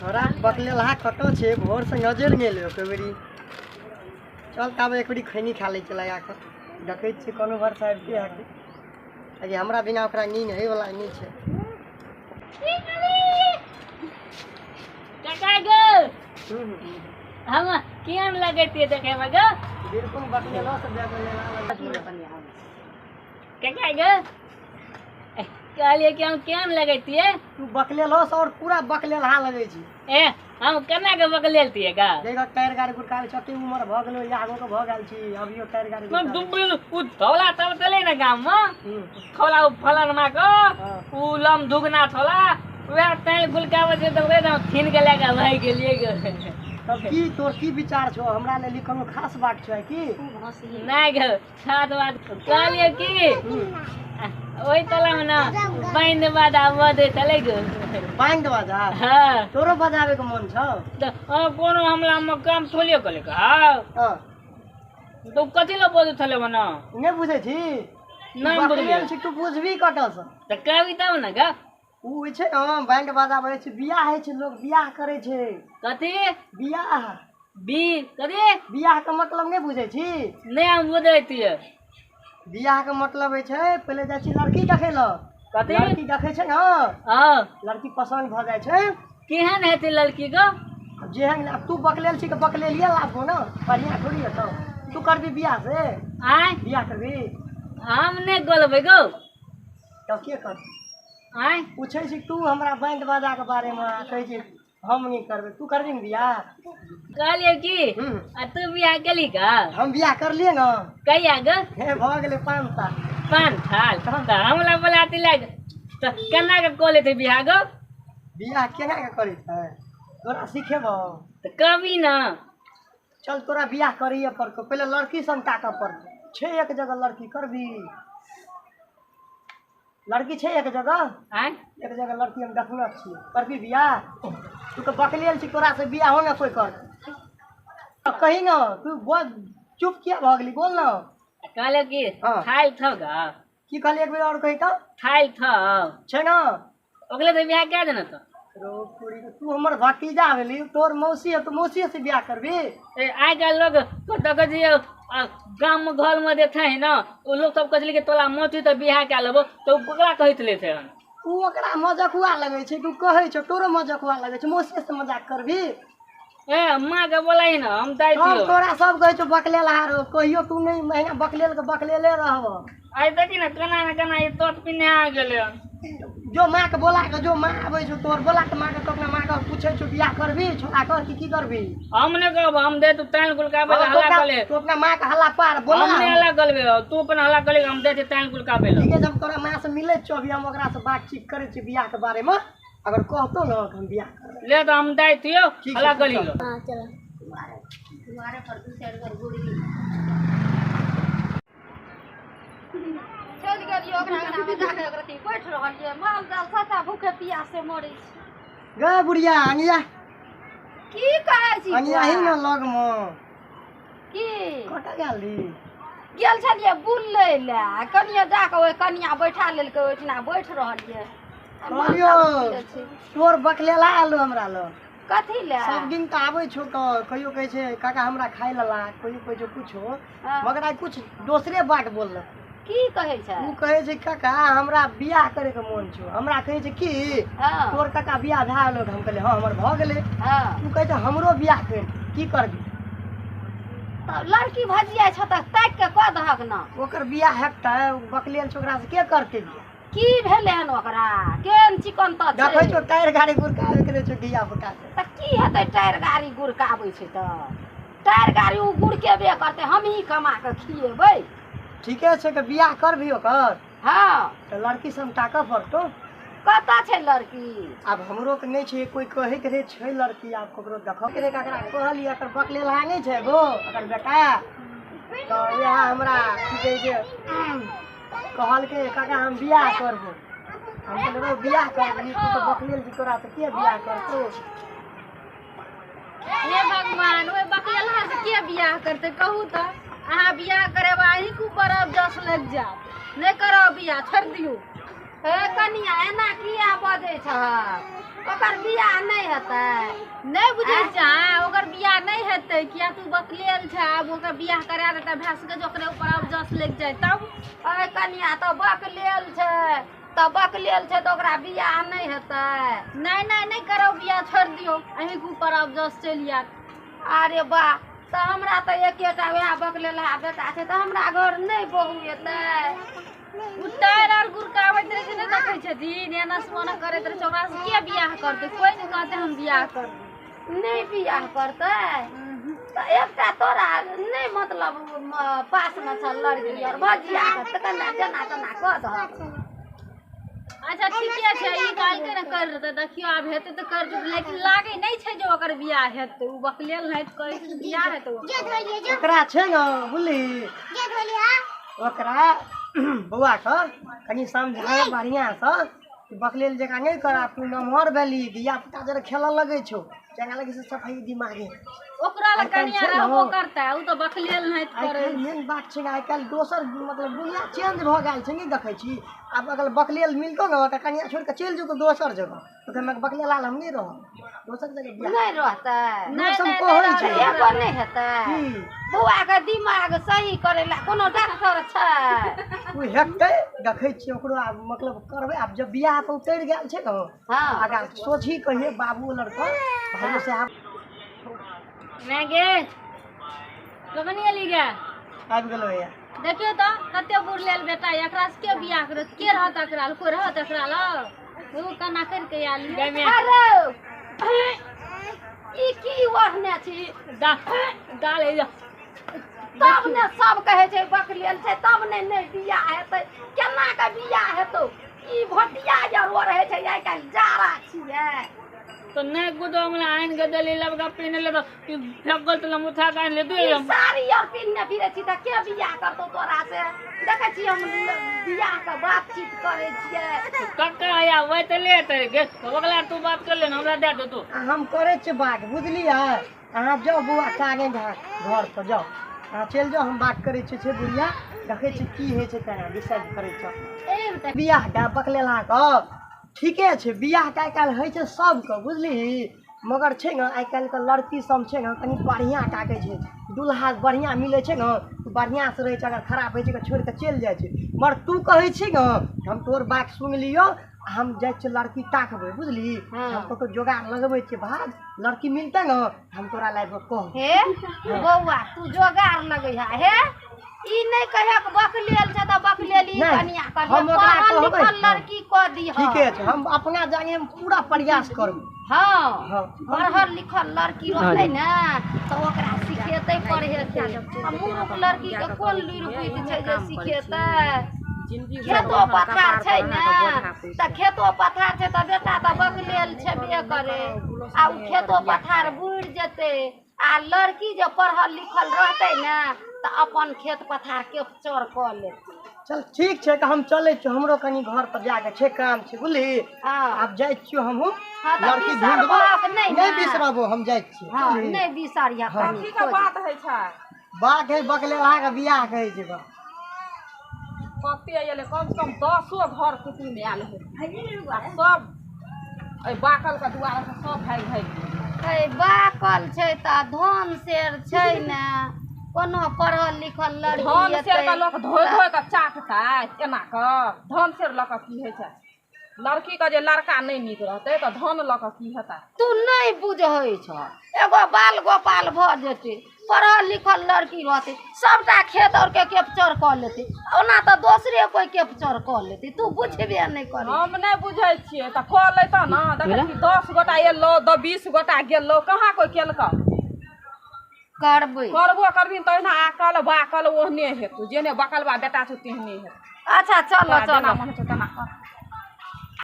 छोरा बकलेलहा कटो छे भोर से नजर गेल ओके बेरी चल तब एक बेरी खैनी खा ले चला आकर देखै छी कोनो भर साहब के आके अगे हमरा बिना ओकरा नींद हे वाला नहीं छे काका गो हम केहन लगैतिए देखे में गो बिल्कुल बकलेलो से बकलेला काका गो कहलिए कि हम केहन लगैतिए तू बकलेलो से और पूरा बकलेलहा लगै छी ए हम केना के बकलेलतिए का देखो टायर गाड़ी गुड़कावे छती उमर भ गेलो यागो के भ गेल छी अभियो टायर गाड़ी हम दुबई उ थोला तब चले ना गांव में थोला फलन मा को उ लम दुगना थोला वे तै गुलकावे से दबरे ना थीन के लेके भाई के लिए गो तब की तोर की विचार छो हमरा ले लिखनो खास बात छै की नहीं गो खास बात कहलिए कि ओई तला में ना बांध बाजा बदे चले गो बैंक बाजा हां तोरो बजावे के मन छ तो कोनो हमला में काम थोलियो कले का हां तो कथि ल बोल थले बना ने बुझै छी नहीं बुझलिए छी तू बुझबी कटस त कविता में ना का उ छै हां बैंक बाजा बजे छै बियाह है छै लोग बियाह करे छै कथि बियाह बी कथि बियाह के मतलब ने बुझै छी नहीं हम बुझैतिए बियाह के मतलब है छै पहले जाइ छी लड़की देखे ल कथि लड़की देखे छै ना हां लड़की पसंद भ जाय छै केहन हेतै लड़की को जेहन अब तू बकलेल छी के बकलेलिए लाभो ना बढ़िया थोड़ी है तो तू करबी बियाह से आय बियाह करबी हम ने गोलबे गो तो के कर आय पूछे छी तू हमरा बैंड बाजा के बारे में कहै छी हम नहीं करबे तू करबी न बियाह कहलिए कि आ तू बियाह केली का हम बियाह कर लिए ना कहिया गो हे भ गेले 5 साल पान थाल त हमला बोलाती लाग त केना के कोले थे बियाह गो बियाह केना के करी छै तोरा सिखेबो त कभी ना चल तोरा बियाह करिए पर पहले लड़की सन ताका पर छे एक जगह लड़की करबी लड़की छे एक जगह आय एक जगह लड़की हम देखना छी करबी बियाह तू के बकलेल छी तोरा से बियाह हो ना कोई कर कही ना तू बोल चुप किया भ गेली बोल ना कहले कि हाँ। थाल थो गा की कहली एक बेर और कही त थाल थो छै ना ओकले तो बियाह क्या देना तो रो पूरी तू हमर भतीजा भेली तोर मौसी है तो मौसी से बियाह करबी ए आइ का लोग कत कजिए गांव में घर में देखे है ना वो लोग सब कहले कि तोला मोची तो बियाह क्या लेबो तो ओकरा कहत ले थे तू ओकरा मजाकुआ लगे छै तू कहै छ तोरो मजाकुआ लगे छै मौसी से मजाक करबी ए मां के बोलाई ना हम दाई हम थियो तोरा सब कहै छ बकलेल हारो कहियो तू नहीं महीना बकलेल के बकलेले रहबो आई देखी ना केना ये तोट पिन्हे आ गेले जो माँ के बोला के जो माँ आवे छ तोर बोला के माँ के अपना माँ के पूछे छ बियाह करबी छोड़ा कर की करबी हम ने कहब हम दे तू तैन गुलका बेला हल्ला कले तू अपना माँ के हल्ला पार बोला हम ने हल्ला करबे तू अपन हल्ला कले हम दे तैन गुलका बेला ठीक है जब तोरा माँ से मिले छ अभी हम ओकरा से बातचीत करे छी बियाह के बारे में अगर कहतो ना हम बियाह कर ले तो हम दाई थियो हल्ला कली हां चल तुम्हारे पर तू शेयर कर गुड़ी चल गेलियो ओकरा अंगना में जाके ओकरती बैठ रहल जे माल जाल सता भूखे प्यास से मरै छै गे बुढ़िया अनिया की कहै छी अनिया ही ना लग में की कटा गेली गेल छलिए बुलै ले कनिया जाके ओइ कनिया बैठा लेलकै ओइठना बैठ रहलिए कहलियो तोर बकलेला आलू हमरा ल कथी ले सब दिन त आबै छो त कहियो कहै छै काका हमरा खाइ लला कहियो कहै छै कुछो मगर आई कुछ दूसरे बात बोलल की कहै छै उ कहै छै काका हमरा बियाह करे के मन छो हमरा कहै छै की तोर काका बियाह भए गेलो हम कहले हां हमर भ गेलै उ कहै छै हमरो बियाह कर की करबी त लड़की भजिया छ त ताक के क दहक ना ओकर बियाह हेतै बकलेल छोकरा से के करते बियाह की भेलै हन ओकरा केन चिकन त छै देखै छो टायर गाड़ी गुरकावे करे छो गिया फटा से त की हेतै टायर गाड़ी गुड़काबै छै त टायर गाड़ी उ गुड़केबे करतै हम ही कमा के खिएबै ठीके छै के बियाह करबी ओकर हां त लड़की सब ताका पड़तो कता छै लड़की अब हमरो के नहीं छै कोई कहे के रे छै लड़की आप ककरो देखो के रे ककरा कहली एकर बकलेल हा नहीं छै गो एकर बेटा तो यह हमरा की कहै छै कहल के काका हम बियाह करबो हम कहले रो बियाह करबी तू तो बकलेल जी तोरा से के बियाह करतो हे भगवान ओए बकलेलहा से के बियाह करते कहू त अहाँ बियाह करेबा अहीं को बरफ जस लग जा नहीं करो बियाह छोड़ दियो हे कनिया एना किया बजै छ ओकर बियाह नहीं हेतै नहीं बुझै छै ओकर बियाह नहीं हेतै किया तू बकलेल छै अब ओकर बियाह करा देतै भए सकै छै ओकरे ऊपर अब जस लग जाय तब अरे कनिया तो बकलेल छै तऽ ओकरा बियाह नहीं हेतै नहीं करो बियाह छोड़ दियो अहीं के ऊपर अब जस चलि आत अरे बा तऽ हमरा तऽ एकेटा वएह बकलेला बेटा छै तऽ हमरा घर नहीं बहू एतै उतार और गुरकावत रहे छै नहीं देखै छथिन एना सोना करैत रहे छै ओकरा से के बियाह करतै कोई नहीं कहतै हम बियाह करबै नहीं बियाह करतै तऽ एकटा तोरा नहीं मतलब पास में छ लड़की और भजिया के कना जना तना कह दह अच्छा ठीके छै ई काल के न कर देतै देखियो आब हेतै तऽ कर देतै लेकिन लागे नहीं छै जे ओकर बियाह हेतै उ बकलेल नहीं तऽ कहै छै बियाह हेतै ओकरा छै न बुझली ओकरा बौआ के कनी समझा बढ़िया से बकलेल जका नहीं करा तू नमहर भेली धिया पुता जरा खेलऽ लगे छौ जका लगे से सफाई दिमागे ओकरा ल कनिया रहबो करता उ तो बकलेल नहीं करे मेन बात छै आइ काल्हि दोसर मतलब दुनिया चेंज भऽ गेल छै नहीं देखै छी अब अगर बकलेल मिलतो न तऽ कनिया छोड़ के चलि जेतो दोसर जगह तो हम बकलेल आल हम नहीं रह दोसर जगह नहीं रहतै नहीं सब कहै छै एगो नहीं हेतै बौआ के दिमाग सही करे ला कोनो डॉक्टर छै तू हेतै देखै छी ओकरो आब मतलब करबै आब जब बियाह पे उतर गेल छै न हां आगा सोची कहिए बाबू लड़का भाई से आप मैं गे लगनी अली गे आबि गेलो या देखियो तो कते बुढ़ लेल बेटा एकरा से के बियाह करत के रहत एकरा ल कोई रहत एकरा ल वो कना कर के आली गे में अरे ई की वहने छी डाले जा तब ने सब कहे छै बकलेल छै तब ने नहीं बियाह हेतै केना के बियाह हेतौ ई भटिया जरूर रहे छै आइ काल जारा छियै तो नहीं गुदो में आइन के दली लबगा पीने ले तो फेंकल तो मुठा का ले दे सारी और पिन्ने फिरे छी त के बियाह करतो तोरा से देखे छी हम बियाह के बातचीत करे छियै कक्का आया वही तो ले ते गे अगला तू बात कर ले हमरा दे दो तू हम करे छ बात बुझलियै अहाँ जाओ बुआ के आगे घर पर जाओ अहाँ चल जाओ हम बात करे छी बुढ़िया देखे छी की हे छै तेना डिसाइड करे छ बियाह का बकलेला का ठीके छै बियाह के आइ काल्हि होइ छै सबके बुझली मगर छै न आइ काल्हि के लड़की सब छै न कनी बढ़िया टाके छै दुल्हा बढ़िया मिले छै न बढ़िया से रहे छै अगर खराब होइ छै तऽ छोड़ के चल जाइ छै मगर तू कहै छी न हम तोर बात सुन लियो हम जाइ छियै लड़की ताकबै बुझली हम तो जोगाड़ लगबै छियै भाग लड़की मिलतै न हम तोरा लाइफ कह हे बौआ तू जोगाड़ लगै हे ई नहीं कहे के बकलेल छै त बकलेली कनिया कर हम ओकरा कहबै लड़की क दी ठीके छै हम अपना जाने में पूरा प्रयास करबै हां पढ़ल लिखल लड़की रहतै न त ओकरा सिखेतै पढ़े के मूर्ख लड़की के कोन लुरि बुद्धि छै जे सिखेतै खेतो पथार छै न त खेतो पथार छै त बेटा त बकलेल छेबे करे आ उ खेतो पथार बुड़ जेतै आ लड़की जे पढ़ल लिखल रहतै न त अपन खेत पथार के चोर क लेतै चल ठीक छै हम चले छी हमरो कनी घर पर जाके छै काम छै बुझली आब जाइ छियो हमहू लड़की ढूंढबो नहीं बिसरबो हम जाइ छी हां नहीं बिसरिया कनी की का बात है छै बात है बकलेला के बियाह कहै छै बा कते आइले कम से कम 10 घर कुटुम में आल है सब ए बाकल का दुआर से सब भाई बाकल छै त धन शेर छै न कोनो पढ़ल लिखल लड़की धन शेर का लोग धोय धोय के चाटता एना क धन शेर ल के की है छै लड़की का जे लड़का नहीं नीक रहते त धन ल के की हेता तू नहीं बुझै छ एगो बाल गोपाल भ जेते पढ़ल लिखल लड़की रहते सबटा खेत और के कैप्चर क लेते ओना त दोसरे कोई कैप्चर क लेते तू बुझबे नहीं करे हम नहीं बुझै छियै त क लेता न देखै छी 10 गोटा एलो 20 गोटा गेलो कहाँ कोई केलका करबै करबो करबिन तहिना आकल बाकल ओहने हेतु जेने बकलबा बेटा छ तेहने हेतु अच्छा चलो जेना मन छ तेना कर